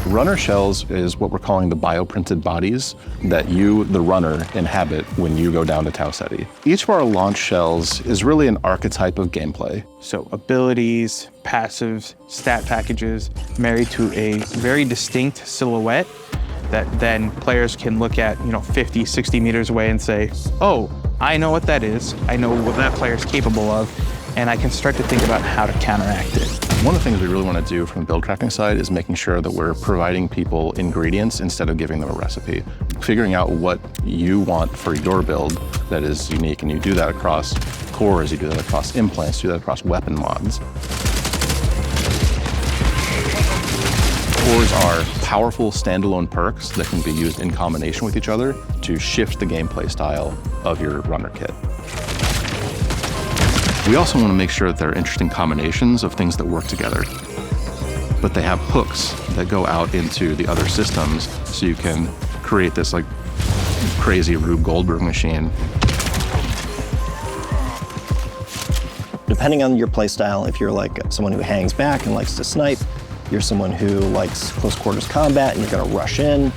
Runner shells is what we're calling the bioprinted bodies that you, the runner, inhabit when you go down to Tau Ceti. Each of our launch shells is really an archetype of gameplay. So abilities, passives, stat packages, married to a very distinct silhouette that then players can look at, 50, 60 meters away and say, oh, I know what that is. I know what that player is capable of, and I can start to think about how to counteract it. One of the things we really want to do from the buildcrafting side is making sure that we're providing people ingredients instead of giving them a recipe. Figuring out what you want for your build that is unique, and you do that across cores, you do that across implants, you do that across weapon mods. Cores are powerful standalone perks that can be used in combination with each other to shift the gameplay style of your runner kit. We also want to make sure that there are interesting combinations of things that work together, but they have hooks that go out into the other systems, so you can create this like crazy Rube Goldberg machine. Depending on your playstyle, if you're like someone who hangs back and likes to snipe, you're someone who likes close quarters combat and you're going to rush in,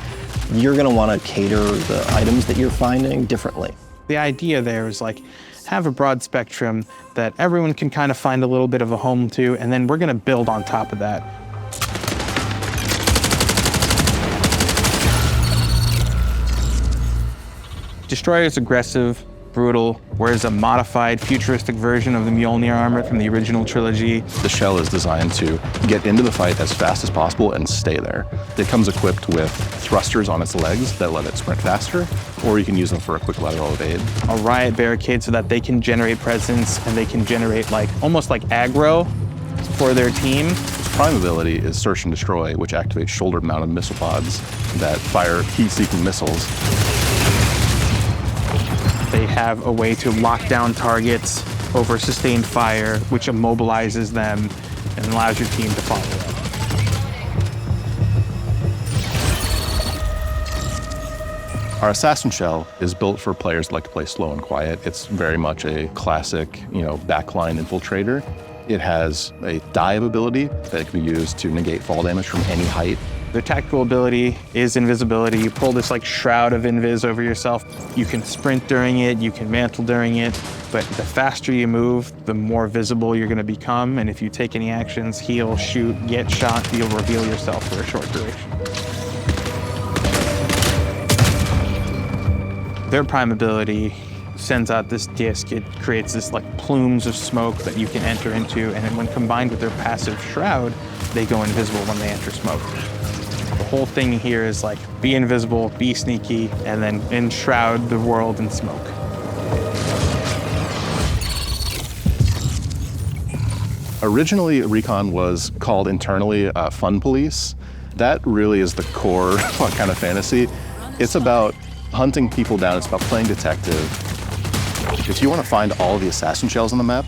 you're going to want to cater the items that you're finding differently. The idea there is like, have a broad spectrum that everyone can kind of find a little bit of a home to, and then we're going to build on top of that. Destroyer is aggressive, brutal, wears a modified, futuristic version of the Mjolnir armor from the original trilogy. The shell is designed to get into the fight as fast as possible and stay there. It comes equipped with thrusters on its legs that let it sprint faster, or you can use them for a quick lateral evade. A riot barricade so that they can generate presence and they can generate almost like aggro for their team. Its prime ability is Search and Destroy, which activates shoulder-mounted missile pods that fire heat-seeking missiles. They have a way to lock down targets over sustained fire, which immobilizes them and allows your team to follow up. Our Assassin Shell is built for players that like to play slow and quiet. It's very much a classic, backline infiltrator. It has a dive ability that can be used to negate fall damage from any height. Their tactical ability is invisibility. You pull this shroud of invis over yourself. You can sprint during it, you can mantle during it, but the faster you move, the more visible you're gonna become, and if you take any actions, heal, shoot, get shot, you'll reveal yourself for a short duration. Their prime ability sends out this disc. It creates this plumes of smoke that you can enter into, and then when combined with their passive shroud, they go invisible when they enter smoke. The whole thing here is be invisible, be sneaky, and then enshroud the world in smoke. Originally, Recon was called internally Fun Police. That really is the core kind of fantasy. It's about hunting people down, it's about playing detective. If you want to find all the assassin shells on the map,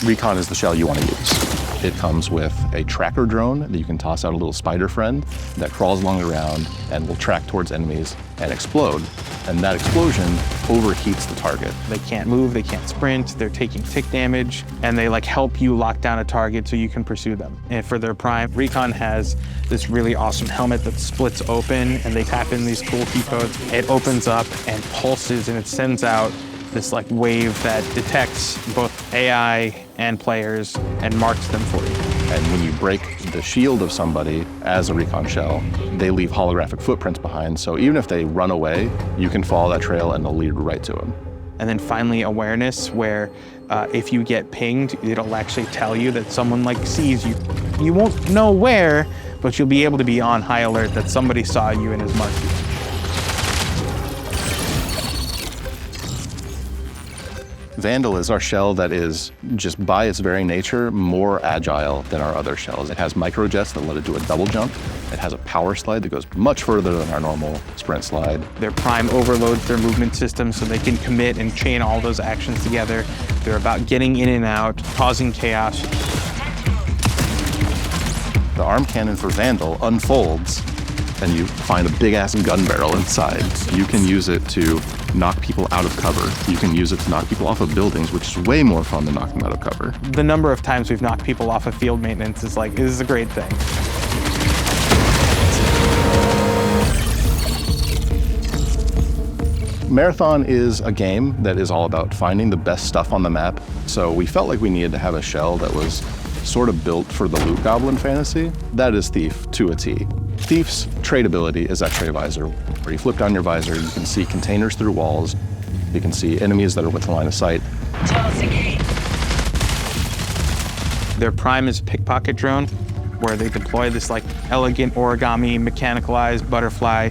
Recon is the shell you want to use. It comes with a tracker drone that you can toss out a little spider friend that crawls along the ground and will track towards enemies and explode. And that explosion overheats the target. They can't move, they can't sprint, they're taking tick damage, and they help you lock down a target so you can pursue them. And for their prime, Recon has this really awesome helmet that splits open and they tap in these cool key codes. It opens up and pulses and it sends out this wave that detects both AI and players and marks them for you. And when you break the shield of somebody as a Recon shell, they leave holographic footprints behind, so even if they run away, you can follow that trail and they'll lead right to them. And then finally awareness, where if you get pinged, it'll actually tell you that someone sees you. You won't know where, but you'll be able to be on high alert that somebody saw you and has marked you. Vandal is our shell that is, just by its very nature, more agile than our other shells. It has microjets that let it do a double jump. It has a power slide that goes much further than our normal sprint slide. Their prime overloads their movement system so they can commit and chain all those actions together. They're about getting in and out, causing chaos. The arm cannon for Vandal unfolds and you find a big-ass gun barrel inside. You can use it to knock people out of cover. You can use it to knock people off of buildings, which is way more fun than knocking them out of cover. The number of times we've knocked people off of field maintenance is like, this is a great thing. Marathon is a game that is all about finding the best stuff on the map, so we felt like we needed to have a shell that was sort of built for the loot goblin fantasy. That is Thief to a T. Thief's tradability is X-ray visor, where you flip down your visor, you can see containers through walls, you can see enemies that are within line of sight. Their prime is a pickpocket drone, where they deploy this like elegant origami mechanicalized butterfly.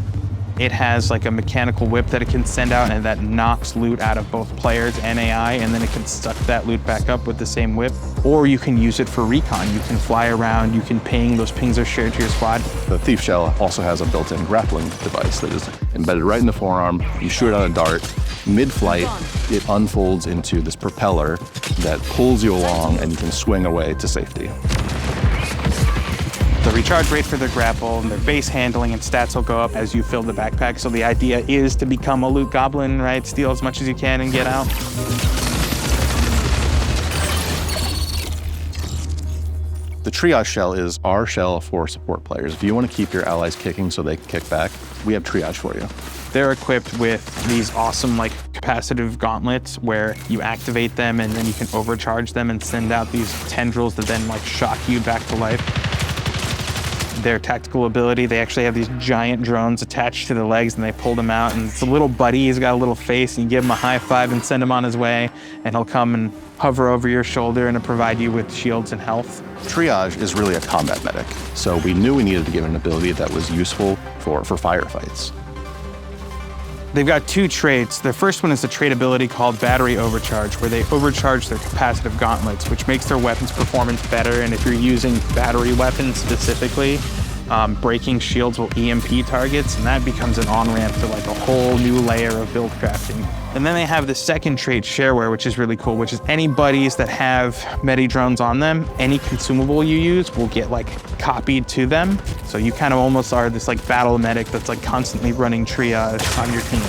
It has like a mechanical whip that it can send out, and that knocks loot out of both players and AI, and then it can suck that loot back up with the same whip. Or you can use it for recon. You can fly around, you can ping, those pings are shared to your squad. The Thief shell also has a built-in grappling device that is embedded right in the forearm. You shoot out a dart. Mid-flight, it unfolds into this propeller that pulls you along, and you can swing away to safety. The recharge rate for their grapple and their base handling and stats will go up as you fill the backpack. So the idea is to become a loot goblin, right? Steal as much as you can and get out. The Triage shell is our shell for support players. If you want to keep your allies kicking so they can kick back, we have Triage for you. They're equipped with these awesome like capacitive gauntlets where you activate them and then you can overcharge them and send out these tendrils that then like shock you back to life. Their tactical ability, they actually have these giant drones attached to the legs and they pull them out, and it's a little buddy, he's got a little face, and you give him a high five and send him on his way, and he'll come and hover over your shoulder and provide you with shields and health. Triage is really a combat medic, so we knew we needed to give it an ability that was useful for firefights. They've got two traits. Their first one is a trait ability called Battery Overcharge, where they overcharge their capacitive gauntlets, which makes their weapons performance better. And if you're using battery weapons specifically, breaking shields will EMP targets, and that becomes an on-ramp to like a whole new layer of build crafting. And then they have the second trait, Shareware, which is really cool, which is any buddies that have medi drones on them, any consumable you use will get like copied to them. So you kind of almost are this like battle medic that's like constantly running triage on your team.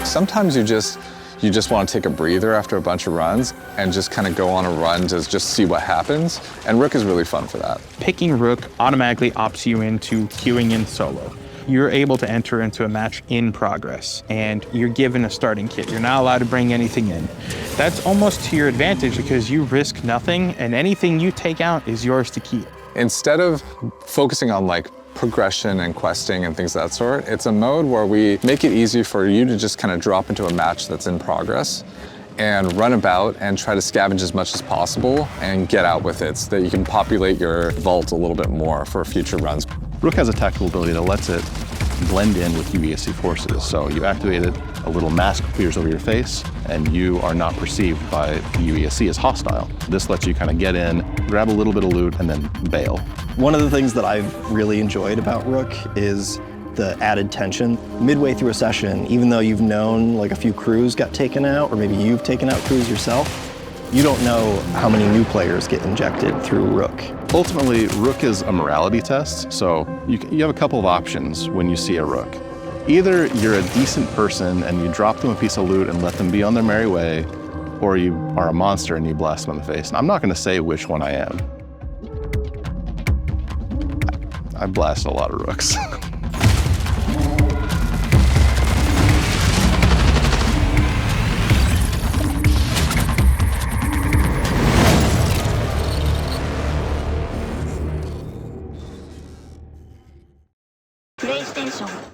Sometimes you just want to take a breather after a bunch of runs and just kind of go on a run to just see what happens. And Rook is really fun for that. Picking Rook automatically opts you into queuing in solo. You're able to enter into a match in progress, and you're given a starting kit. You're not allowed to bring anything in. That's almost to your advantage because you risk nothing, and anything you take out is yours to keep. Instead of focusing on like progression and questing and things of that sort, it's a mode where we make it easy for you to just kind of drop into a match that's in progress and run about and try to scavenge as much as possible and get out with it so that you can populate your vault a little bit more for future runs. Rook has a tactical ability that lets it blend in with UESC forces. So you activate it, a little mask appears over your face, and you are not perceived by the UESC as hostile. This lets you kind of get in, grab a little bit of loot, and then bail. One of the things that I've really enjoyed about Rook is the added tension. Midway through a session, even though you've known like a few crews got taken out, or maybe you've taken out crews yourself, you don't know how many new players get injected through Rook. Ultimately, Rook is a morality test, so you have a couple of options when you see a Rook. Either you're a decent person and you drop them a piece of loot and let them be on their merry way, or you are a monster and you blast them in the face. And I'm not going to say which one I am. I blasted a lot of Rooks. PlayStation